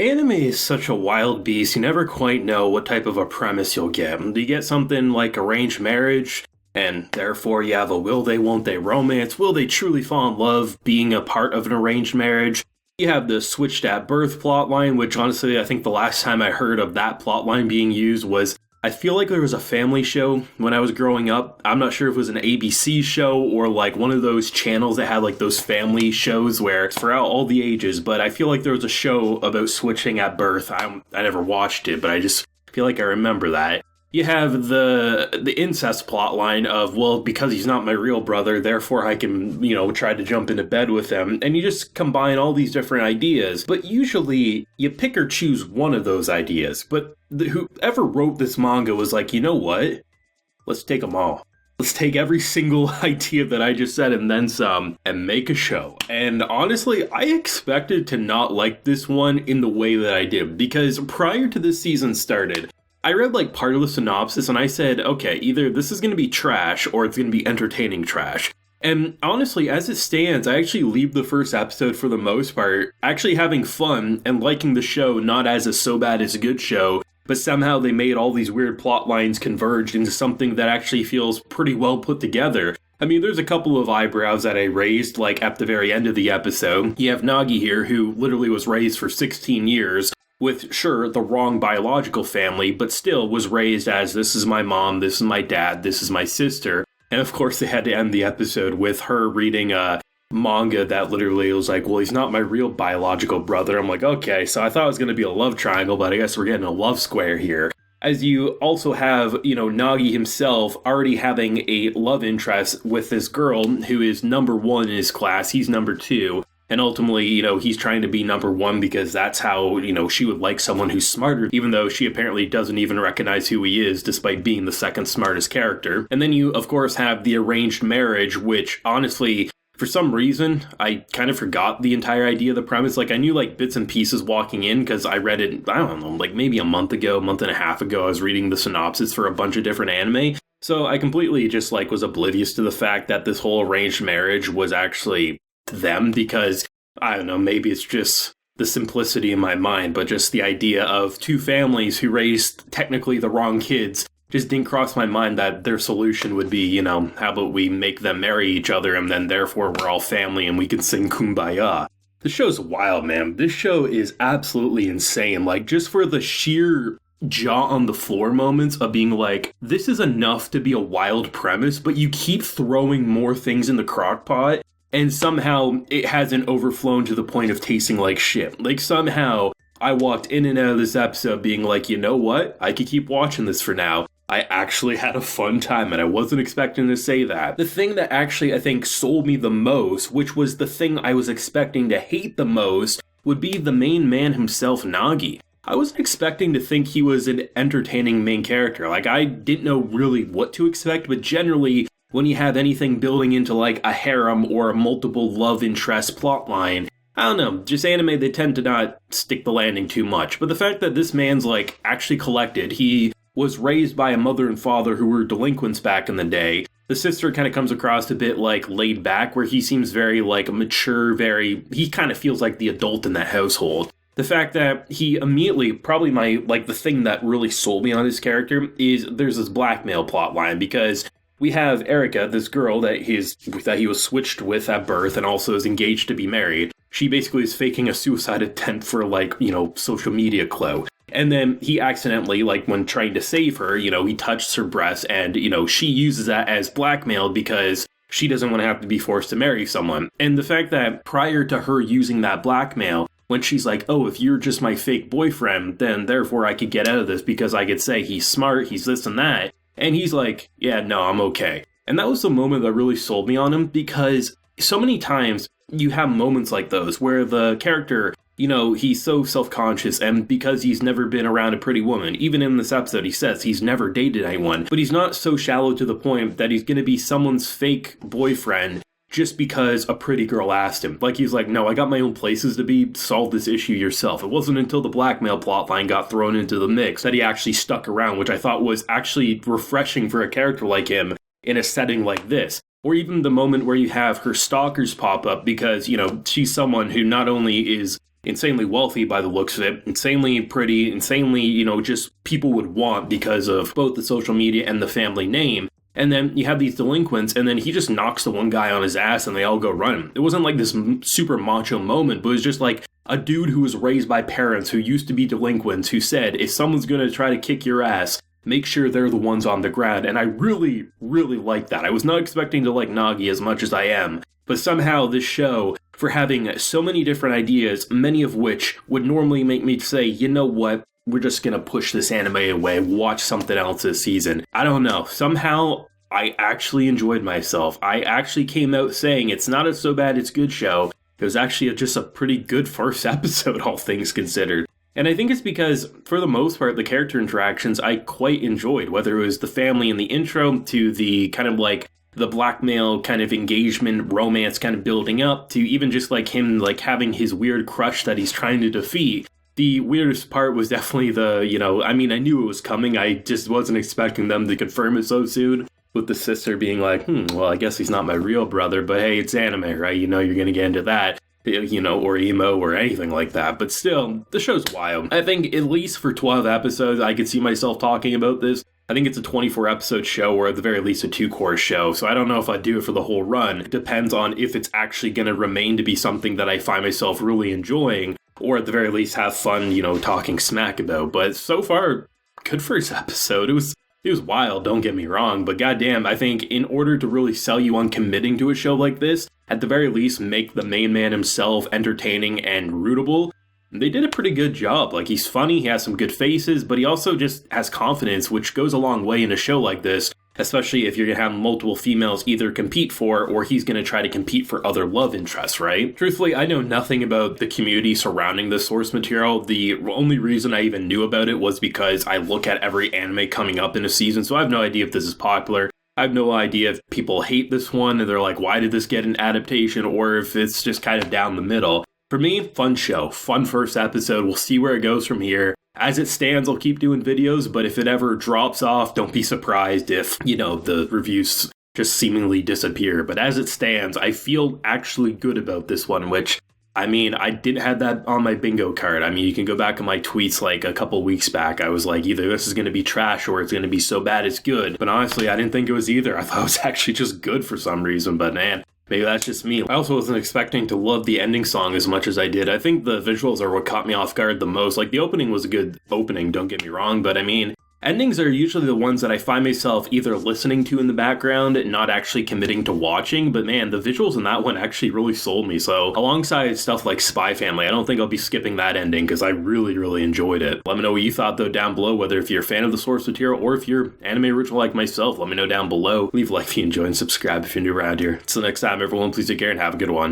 Anime is such a wild beast, you never quite know what type of a premise you'll get. Do you get something like arranged marriage, and therefore you have a will they, won't they romance? Will they truly fall in love being a part of an arranged marriage? You have the switched at birth plotline, which honestly I think the last time I heard of that plotline being used was, I feel like there was a family show when I was growing up. I'm not sure if it was an ABC show or like one of those channels that had like those family shows where it's for all the ages, but I feel like there was a show about switching at birth. I never watched it, but I just feel like I remember that. You have the incest plot line of, well, because he's not my real brother, therefore I can, try to jump into bed with him. And you just combine all these different ideas. But usually you pick or choose one of those ideas. But whoever wrote this manga was like, you know what? Let's take them all. Let's take every single idea that I just said and then some and make a show. And honestly, I expected to not like this one in the way that I did. Because prior to this season started, I read like part of the synopsis and I said, okay, either this is going to be trash or it's going to be entertaining trash. And honestly, as it stands, I actually leave the first episode for the most part actually having fun and liking the show, not as a so bad it's a good show, but somehow they made all these weird plot lines converge into something that actually feels pretty well put together. I mean, there's a couple of eyebrows that I raised, like at the very end of the episode. You have Nagi here, who literally was raised for 16 years, with, sure, the wrong biological family, but still was raised as, this is my mom, this is my dad, this is my sister. And of course they had to end the episode with her reading a manga that literally was like, well, he's not my real biological brother. I'm like, okay, so I thought it was going to be a love triangle, but I guess we're getting a love square here. As you also have, Nagi himself already having a love interest with this girl who is number one in his class, he's number two. And ultimately, he's trying to be number one because that's how, she would like someone who's smarter, even though she apparently doesn't even recognize who he is, despite being the second smartest character. And then you, of course, have the arranged marriage, which, honestly, for some reason, I kind of forgot the entire idea of the premise. Like, I knew, like, bits and pieces walking in, because I read it, I don't know, like, maybe a month and a half ago, I was reading the synopsis for a bunch of different anime. So I completely just, like, was oblivious to the fact that this whole arranged marriage was actually them, because I don't know, maybe it's just the simplicity in my mind, but just the idea of two families who raised technically the wrong kids just didn't cross my mind that their solution would be, how about we make them marry each other and then therefore we're all family and we can sing Kumbaya. The show's wild, man. This show is absolutely insane. Like, just for the sheer jaw on the floor moments of being like, this is enough to be a wild premise, but you keep throwing more things in the crock pot. And somehow it hasn't overflown to the point of tasting like shit. Like, somehow I walked in and out of this episode being like, you know what? I could keep watching this for now. I actually had a fun time, and I wasn't expecting to say that. The thing that actually, I think, sold me the most, which was the thing I was expecting to hate the most, would be the main man himself, Nagi. I wasn't expecting to think he was an entertaining main character. Like, I didn't know really what to expect, but generally, when you have anything building into like a harem or a multiple love interest plotline, I don't know, just anime, they tend to not stick the landing too much. But the fact that this man's like actually collected, he was raised by a mother and father who were delinquents back in the day. The sister kind of comes across a bit like laid back, where he seems very like mature, he kind of feels like the adult in that household. The fact that he immediately, probably the thing that really sold me on his character is there's this blackmail plotline, because we have Erica, this girl that he was switched with at birth and also is engaged to be married. She basically is faking a suicide attempt for, social media clout. And then he accidentally, when trying to save her, he touched her breast and, she uses that as blackmail because she doesn't want to have to be forced to marry someone. And the fact that prior to her using that blackmail, when she's like, oh, if you're just my fake boyfriend, then therefore I could get out of this because I could say he's smart, he's this and that. And he's like, yeah, no, I'm okay. And that was the moment that really sold me on him, because so many times you have moments like those where the character, he's so self-conscious, and because he's never been around a pretty woman, even in this episode he says he's never dated anyone, but he's not so shallow to the point that he's going to be someone's fake boyfriend just because a pretty girl asked him. Like, he's like, no, I got my own places to be, solve this issue yourself. It wasn't until the blackmail plotline got thrown into the mix that he actually stuck around, which I thought was actually refreshing for a character like him in a setting like this. Or even the moment where you have her stalkers pop up because, she's someone who not only is insanely wealthy by the looks of it, insanely pretty, insanely, just people would want because of both the social media and the family name. And then you have these delinquents, and then he just knocks the one guy on his ass and they all go running. It wasn't like this super macho moment, but it was just like a dude who was raised by parents who used to be delinquents who said, if someone's going to try to kick your ass, make sure they're the ones on the ground. And I really, really like that. I was not expecting to like Nagi as much as I am, but somehow this show, for having so many different ideas, many of which would normally make me say, you know what? We're just going to push this anime away, watch something else this season. I don't know. Somehow, I actually enjoyed myself. I actually came out saying it's not a so bad it's good show. It was actually just a pretty good first episode, all things considered. And I think it's because, for the most part, the character interactions I quite enjoyed, whether it was the family in the intro to the kind of like the blackmail kind of engagement romance kind of building up to even just like him like having his weird crush that he's trying to defeat. The weirdest part was definitely I knew it was coming. I just wasn't expecting them to confirm it so soon. With the sister being like, well, I guess he's not my real brother, but hey, it's anime, right? You're going to get into that, or emo or anything like that. But still, the show's wild. I think at least for 12 episodes, I could see myself talking about this. I think it's a 24-episode show, or at the very least a 2-course show, so I don't know if I'd do it for the whole run. It depends on if it's actually going to remain to be something that I find myself really enjoying, or at the very least have fun, talking smack about. But so far, good first episode. It was wild, don't get me wrong, but goddamn, I think in order to really sell you on committing to a show like this, at the very least make the main man himself entertaining and rootable, they did a pretty good job. Like, he's funny, he has some good faces, but he also just has confidence, which goes a long way in a show like this, especially if you're going to have multiple females either compete for, or he's going to try to compete for other love interests, right? Truthfully, I know nothing about the community surrounding the source material. The only reason I even knew about it was because I look at every anime coming up in a season, so I have no idea if this is popular. I have no idea if people hate this one, and they're like, why did this get an adaptation, or if it's just kind of down the middle. For me, fun show, fun first episode. We'll see where it goes from here. As it stands, I'll keep doing videos, but if it ever drops off, don't be surprised if, the reviews just seemingly disappear. But as it stands, I feel actually good about this one, which, I didn't have that on my bingo card. You can go back on my tweets like a couple weeks back. I was like, either this is going to be trash or it's going to be so bad it's good. But honestly, I didn't think it was either. I thought it was actually just good for some reason, but man. Maybe that's just me. I also wasn't expecting to love the ending song as much as I did. I think the visuals are what caught me off guard the most. Like, the opening was a good opening, don't get me wrong, but endings are usually the ones that I find myself either listening to in the background and not actually committing to watching, but man, the visuals in that one actually really sold me. So alongside stuff like Spy Family, I don't think I'll be skipping that ending because I really, really enjoyed it. Let me know what you thought though down below, whether if you're a fan of the source material or if you're anime original like myself. Let me know down below. Leave a like if you enjoy and subscribe if you're new around here. Until next time, everyone, please take care and have a good one.